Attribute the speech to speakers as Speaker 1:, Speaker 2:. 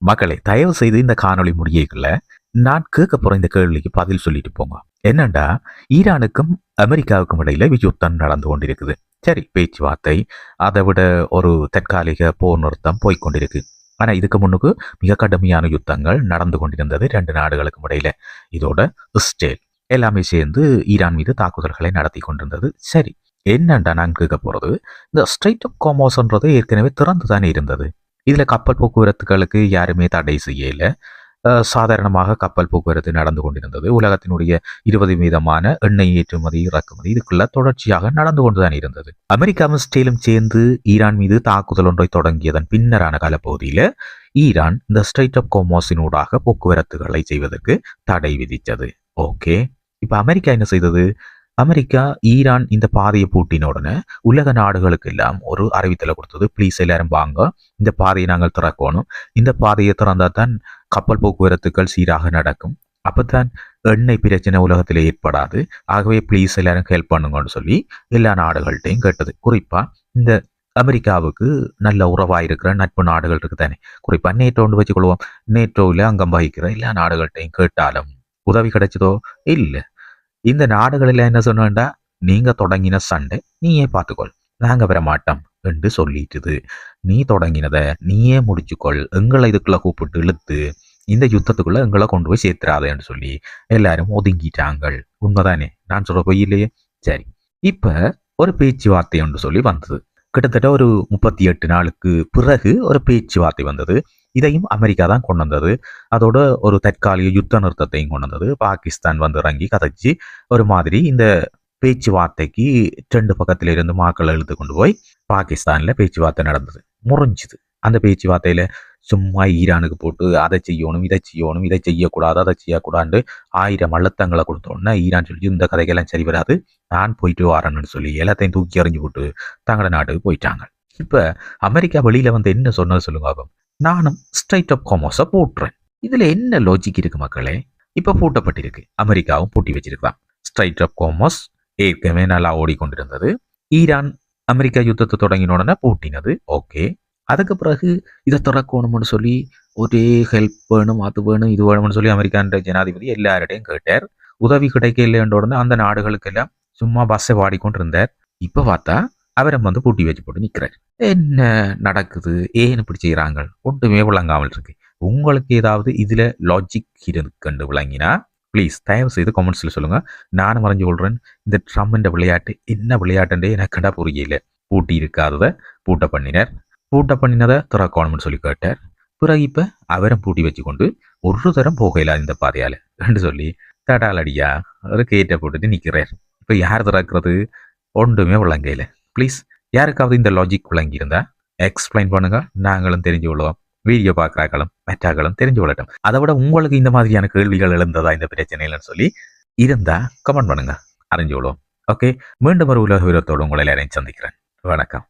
Speaker 1: மக்களே, தயவு செய்து இந்த காணொளி முடியக்குள்ள நான் கேட்க போற இந்த கேள்விக்கு பதில் சொல்லிட்டு போங்க. என்னண்டா, ஈரானுக்கும் அமெரிக்காவுக்கும் இடையில யுத்தம் நடந்து கொண்டிருக்குது. சரி, பேச்சுவார்த்தை, அதை விட ஒரு தற்காலிக போர் நிறுத்தம் போய்கொண்டிருக்கு. ஆனா இதுக்கு முன்னுக்கு மிக கடுமையான யுத்தங்கள் நடந்து கொண்டிருந்தது ரெண்டு நாடுகளுக்கும் இடையில. இதோட இஸ்ரேல் எல்லாமே சேர்ந்து ஈரான் மீது தாக்குதல்களை நடத்தி கொண்டிருந்தது. சரி, என்னண்டா நான் கேட்க போறது, இந்த ஸ்ட்ரைட் ஆஃப் காமர்ஸ்ன்றது ஏற்கனவே திறந்து தானே இருந்தது. இதுல கப்பல் போக்குவரத்துகளுக்கு யாருமே தடை செய்யல. சாதாரணமாக கப்பல் போக்குவரத்து நடந்து கொண்டிருந்தது. உலகத்தினுடைய 20% எண்ணெய் ஏற்றுமதி இறக்குமதி இதுக்குள்ள தொடர்ச்சியாக நடந்து கொண்டுதான் இருந்தது. அமெரிக்காவும் இஸ்ரேலும் சேர்ந்து ஈரான் மீது தாக்குதல் ஒன்றை தொடங்கியதன் பின்னரான காலப்பகுதியில ஈரான் இந்த ஸ்ட்ரைட் ஆஃப் காமர்ஸினூடாக போக்குவரத்துகளை செய்வதற்கு தடை விதித்தது. ஓகே, இப்ப அமெரிக்கா என்ன செய்தது? அமெரிக்கா ஈரான் இந்த பாதையை பூட்டின உடனே உலக நாடுகளுக்கு எல்லாம் ஒரு அறிவித்தலை கொடுத்தது. ப்ளீஸ் எல்லாரும் வாங்க, இந்த பாதையை நாங்கள் திறக்கணும். இந்த பாதையை திறந்தா தான் கப்பல் போக்குவரத்துக்கள் சீராக நடக்கும். அப்பதான் எண்ணெய் பிரச்சனை உலகத்தில் ஏற்படாது. ஆகவே ப்ளீஸ் எல்லாரும் ஹெல்ப் பண்ணுங்கன்னு சொல்லி எல்லா நாடுகள்கிட்டையும் கேட்டது. குறிப்பா இந்த அமெரிக்காவுக்கு நல்ல உறவாயிருக்கிற நட்பு நாடுகள் இருக்கு தானே, குறிப்பா நேட்டோன்னு வச்சுக்கொள்வோம். நேட்டோவில் அங்கம் வகிக்கிற எல்லா நாடுகள்கிட்டையும் கேட்டாலும் உதவி கிடைச்சதோ இல்லை. இந்த நாடுகளில் என்ன சொன்னா, நீங்க தொடங்கின சண்டை நீயே பார்த்துக்கொள், நாங்க வர மாட்டோம் என்று சொல்லிட்டுது. நீ தொடங்கினத நீயே முடிச்சுக்கொள், எங்களை இதுக்குள்ள கூப்பிட்டு இழுத்து இந்த யுத்தத்துக்குள்ள எங்களை கொண்டு போய் சேர்த்துறாதேன்னு சொல்லி எல்லாரும் ஒதுங்கிட்டாங்க. உண்மைதானே, நான் சொல்ற பொய் இல்லையே? சரி, இப்ப ஒரு பேச்சுவார்த்தை என்று சொல்லி வந்தது. கிட்டத்தட்ட ஒரு 38 நாளுக்கு பிறகு ஒரு பேச்சுவார்த்தை வந்தது. இதையும் அமெரிக்கா தான் கொண்டு வந்தது. அதோட ஒரு தற்காலிக யுத்த நிறுத்தத்தையும் கொண்டு வந்தது. பாகிஸ்தான் வந்து இறங்கி கதைச்சி ஒரு மாதிரி இந்த பேச்சுவார்த்தைக்கு 2 பக்கத்துல இருந்து மாக்களை இழுத்து கொண்டு போய் பாகிஸ்தான்ல பேச்சுவார்த்தை நடந்தது. முறிஞ்சுது. அந்த பேச்சுவார்த்தையில சும்மா ஈரானுக்கு போட்டு அதை செய்யணும் இதை செய்யணும், இதை செய்யக்கூடாது அதை செய்யக்கூடாது 1000 அழுத்தங்களை கொடுத்தோன்னா ஈரான் சொல்லி இந்த கதைக்கெல்லாம் சரி வராது, நான் போயிட்டு வரேன்னு சொல்லி எல்லாத்தையும் தூக்கி எறிஞ்சு போட்டு தங்களோட நாட்டுக்கு போயிட்டாங்க. இப்ப அமெரிக்கா வெளியில வந்து என்ன சொன்னது சொல்லுங்க. நானும் ஸ்ட்ரைட் ஆஃப் காமர்ஸை போட்டுறேன். இதுல என்ன லாஜிக் இருக்கு மக்களே? இப்ப பூட்டப்பட்டிருக்கு. அமெரிக்காவும் பூட்டி வச்சிருக்கலாம். ஸ்ட்ரைட் ஆஃப் காமர்ஸ் ஏற்கனவே நல்லா ஓடிக்கொண்டிருந்தது. ஈரான் அமெரிக்கா யுத்தத்தை தொடங்கின உடனே பூட்டினது. ஓகே, அதுக்கு பிறகு இதை திறக்கணும்னு சொல்லி ஒரே ஹெல்ப் வேணும், அது வேணும், இது வேணும்னு சொல்லி அமெரிக்கான்ற ஜனாதிபதி எல்லார்டையும் கேட்டார். உதவி கிடைக்க இல்லைன்ற உடனே அந்த நாடுகளுக்கெல்லாம் சும்மா பஸ்ஸை வாடிக்கொண்டு இருந்தார். இப்ப பார்த்தா அவரை வந்து பூட்டி வச்சு போட்டு நிற்கிறார். என்ன நடக்குது, ஏன்னு இப்படி செய்யறாங்க, ஒன்றுமே விளங்காமல் இருக்கு. உங்களுக்கு ஏதாவது இதுல லாஜிக் இருக்குன்னு விளங்கினா ப்ளீஸ் தயவு செய்து கமெண்ட்ஸ்ல சொல்லுங்க. நானும் மறைஞ்சு கொள்றேன். இந்த ட்ரம்ப்ன்ற விளையாட்டு என்ன விளையாட்டுன்றே எனக்கு கடை புரியல. பூட்டி இருக்காததை பூட்ட பண்ணினார், பூட்ட பண்ணினதை திறக்கணும்னு சொல்லி கேட்டார். பிறகு இப்ப அவரை பூட்டி வச்சு கொண்டு ஒரு தரம் போகல இந்த பாதையால என்று சொல்லி தடாலடியா ஒரு கேட்டை போட்டுட்டு நிற்கிறார். இப்ப யார் திறக்கிறது? ஒன்றுமே விளங்கையில. ப்ளீஸ் யாருக்காவது இந்த லாஜிக் விளங்கியிருந்தா எக்ஸ்பிளைன் பண்ணுங்க, நாங்களும் தெரிஞ்சு கொள்வோம். வீடியோ பார்க்குறாக்களும் மெட்டாக்களும் தெரிஞ்சு கொள்ளட்டும். அதை விட உங்களுக்கு இந்த மாதிரியான கேள்விகள் எழுந்ததா இந்த பிரச்சனையிலன்னு சொல்லி இருந்தா கமெண்ட் பண்ணுங்க, அறிஞ்சு கொள்வோம். ஓகே, மீண்டும் ஒரு உலக வீரத்தோடு உங்களை எல்லாரையும் சந்திக்கிறேன். வணக்கம்.